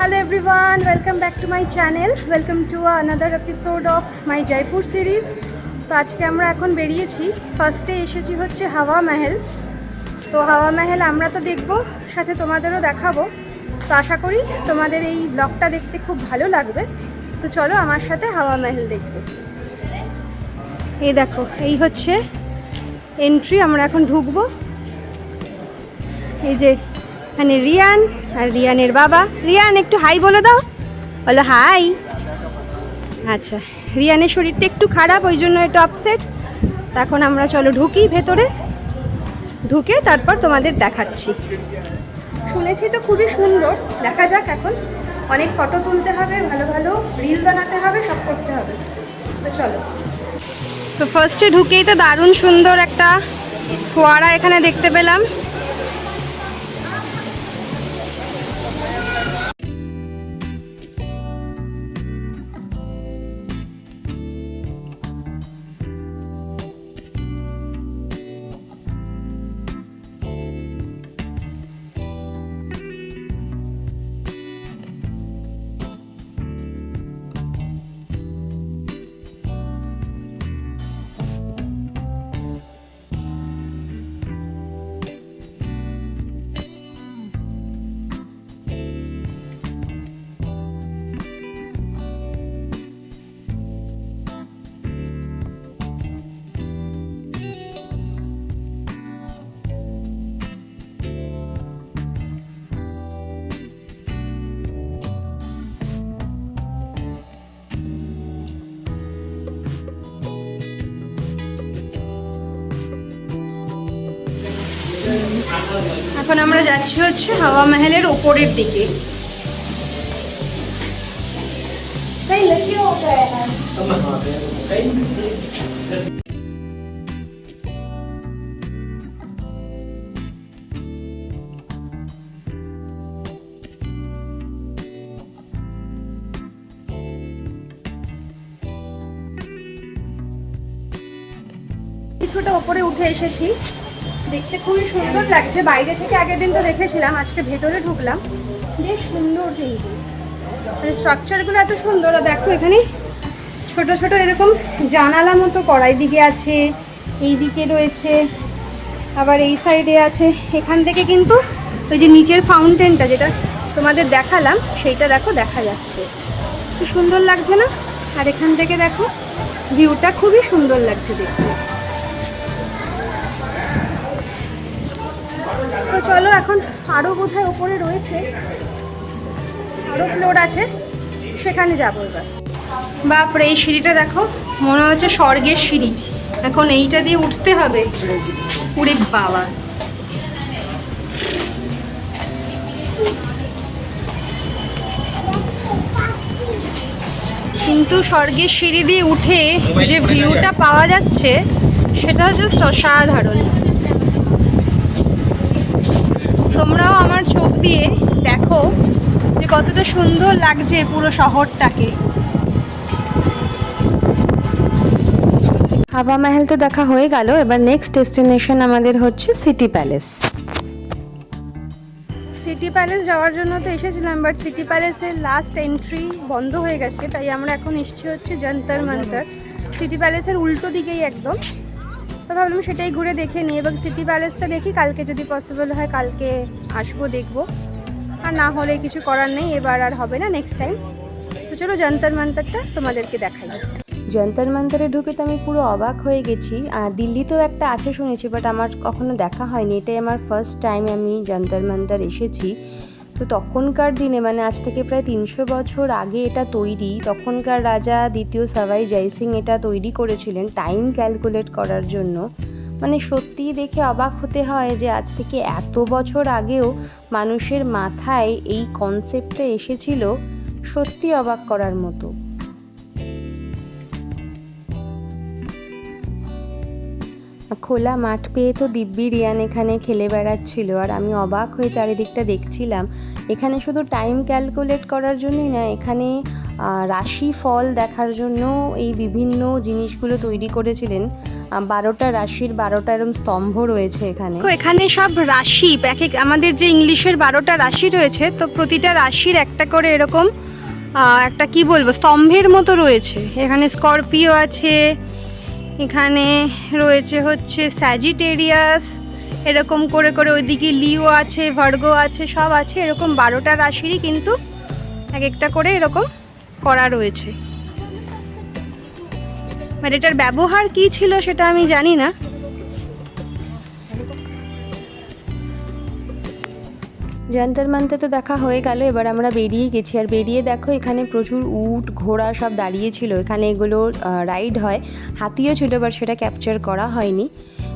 Hello everyone, welcome back to my channel. Welcome to another episode of my Jaipur series. তো আজকে আমরা এখন বেরিয়েছি। ফার্স্টে এসেছি হচ্ছে হাওয়া মহল। তো হাওয়া মহল আমরা তো দেখবো, সাথে তোমাদেরও দেখাবো। তো আশা করি তোমাদের এই ব্লগটা দেখতে খুব ভালো লাগবে। তো চলো আমার সাথে হাওয়া মহল দেখবো। এই দেখো, এই হচ্ছে এন্ট্রি। আমরা এখন ঢুকবো। এই যে এখানে রিয়ান আর রিয়ানের বাবা। রিয়ান একটু হাই বলে দাও। বলো হাই। আচ্ছা, রিয়ানের শরীরটা একটু খারাপ, ওই জন্য একটু আপসেট। এখন আমরা চলো ঢুকি ভেতরে, ঢুকে তারপর তোমাদের দেখাচ্ছি। শুনেছি তো খুবই সুন্দর, দেখা যাক। এখন অনেক ফটো তুলতে হবে, ভালো ভালো রিল বানাতে হবে, সব করতে হবে। তো চলো। তো ফার্স্টে ঢুকেই তো দারুণ সুন্দর একটা ফোয়ারা এখানে দেখতে পেলাম। এখন আমরা যাচ্ছি হচ্ছে হাওয়া মহলের ওপরের দিকে। কিছুটা ওপরে উঠে এসেছি, দেখতে খুবই সুন্দর লাগছে। বাইরে থেকে আগের দিন তো দেখেছিলাম, আজকে ভেতরে ঢুকলাম। বেশ সুন্দর, কিন্তু মানে স্ট্রাকচারগুলো এত সুন্দর। দেখো এখানে ছোট ছোট এরকম জানালা মতো করা, এইদিকে আছে, এই দিকে রয়েছে, আবার এই সাইডে আছে। এখান থেকে কিন্তু ওই যে নিচের ফাউন্টেনটা যেটা তোমাদের দেখালাম, সেইটা দেখো দেখা যাচ্ছে। কি সুন্দর লাগছে না? আর এখান থেকে দেখো ভিউটা খুবই সুন্দর লাগছে দেখতে। তো চলো, এখন আরও বোধহয় ওপরে রয়েছে, আরও ফ্লোর আছে, সেখানে যাবো এবার। বাপরে, এই সিঁড়িটা দেখো, মনে হচ্ছে স্বর্গের সিঁড়ি। এখন এইটা দিয়ে উঠতে হবে। উরে বাবা, কিন্তু স্বর্গের সিঁড়ি দিয়ে উঠে যে ভিউটা পাওয়া যাচ্ছে সেটা জাস্ট অসাধারণ। তোমরাও আমার চোখ দিয়ে দেখো যে কতটা সুন্দর লাগছে পুরো শহরটাকে। হাওয়া মহল তো দেখা হয়ে গেল, এবার নেক্সট ডেস্টিনেশন আমাদের হচ্ছে সিটি প্যালেস। সিটি প্যালেস যাওয়ার জন্য তো এসেছিলাম, বাট সিটি প্যালেসের লাস্ট এন্ট্রি বন্ধ হয়ে গেছে, তাই আমরা এখন এসেছি হচ্ছে যন্তর মন্তর। সিটি প্যালেসের উল্টো দিকেই একদম। তো ভাবলাম সেটাই ঘুরে দেখে নিই, এবং সিটি প্যালেসটা দেখি। কালকে যদি পসিবল হয় কালকে আসবো, দেখবো। আর না হলে কিছু করার নেই, এবার আর হবে না, নেক্সট টাইম। তো চলো যন্তর মন্তরটা তোমাদেরকে দেখাই। যন্তর মন্তরে ঢুকে তো আমি পুরো অবাক হয়ে গেছি। দিল্লিতেও একটা আছে শুনেছি, বাট আমার কখনো দেখা হয়নি। এটাই আমার ফার্স্ট টাইম আমি যন্তর মন্তর এসেছি। তো তখনকার দিনে, মানে আজ থেকে প্রায় 300 বছর আগে এটা তৈরি। তখনকার রাজা দ্বিতীয় সবাই জয়সিং এটা তৈরি করেছিলেন টাইম ক্যালকুলেট করার জন্য। মানে সত্যিই দেখে অবাক হতে হয় যে আজ থেকে এত বছর আগেও মানুষের মাথায় এই কনসেপ্টটা এসেছিল। সত্যি অবাক করার মতো। খোলা মাঠ পেয়ে তো দিব্যি রিয়ান এখানে খেলে বেড়াচ্ছিল, আর আমি অবাক হয়ে চারিদিকটা দেখছিলাম। এখানে শুধু টাইম ক্যালকুলেট করার জন্যই না, এখানে রাশি ফল দেখার জন্য এই বিভিন্ন জিনিসগুলো তৈরি করেছিলেন। 12টা রাশির 12টা এরকম স্তম্ভ রয়েছে এখানে। তো এখানে সব রাশি আমাদের যে ইংলিশের 12টা রাশি রয়েছে, তো প্রতিটা রাশির একটা করে এরকম একটা কি বলবো স্তম্ভের মতো রয়েছে। এখানে স্করপিও আছে, এখানে রয়েছে হচ্ছে স্যাজিটেরিয়াস, এরকম করে করে ওইদিকে লিও আছে, ভার্গো আছে, সব আছে। এরকম 12টা রাশিরই কিন্তু এক একটা করে এরকম করা রয়েছে। বাট এটার ব্যবহার কি ছিল সেটা আমি জানি না। যন্তর মন্তর তো দেখা হয়ে গেল, এবার আমরা বেরিয়ে গেছি। আর বেরিয়ে দেখো এখানে প্রচুর উট ঘোড়া সব দাঁড়িয়েছিল, এখানে এগুলো রাইড হয়। হাতিও ছিল, বাট সেটা ক্যাপচার করা হয়নি।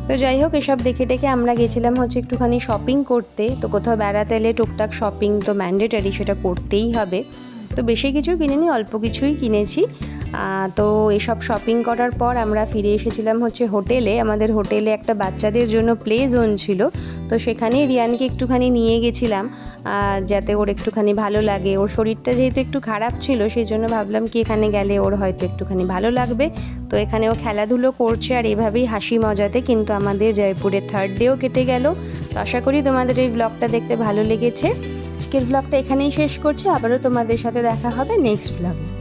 তো যাই হোক, এসব দেখে দেখে আমরা গেছিলাম হচ্ছে একটুখানি শপিং করতে। তো কোথাও বেড়াতে এলে টুকটাক শপিং তো ম্যান্ডেটারি, সেটা করতেই হবে। তো বেশি কিছু কিনিনি, অল্প কিছুই কিনেছি। তো এসব শপিং করার পর আমরা ফিরে এসেছিলাম হচ্ছে হোটেলে। আমাদের হোটেলে একটা বাচ্চাদের জন্য প্লে জোন ছিল, তো সেখানেই রিয়ানকে একটুখানি নিয়ে গেছিলাম যাতে ওর একটুখানি ভালো লাগে। ওর শরীরটা যেহেতু একটু খারাপ ছিল, সেই জন্য ভাবলাম কি এখানে গেলে ওর হয়তো একটুখানি ভালো লাগবে। তো এখানে ও খেলাধুলো করছে, আর এভাবেই হাসি মজাতে কিন্তু আমাদের জয়পুরের 3rd ডেও কেটে গেল। তো আশা করি তোমাদের এই ব্লগটা দেখতে ভালো লেগেছে। আজকের ব্লগটা এখানেই শেষ করছি, আবারও তোমাদের সাথে দেখা হবে নেক্সট ব্লগে।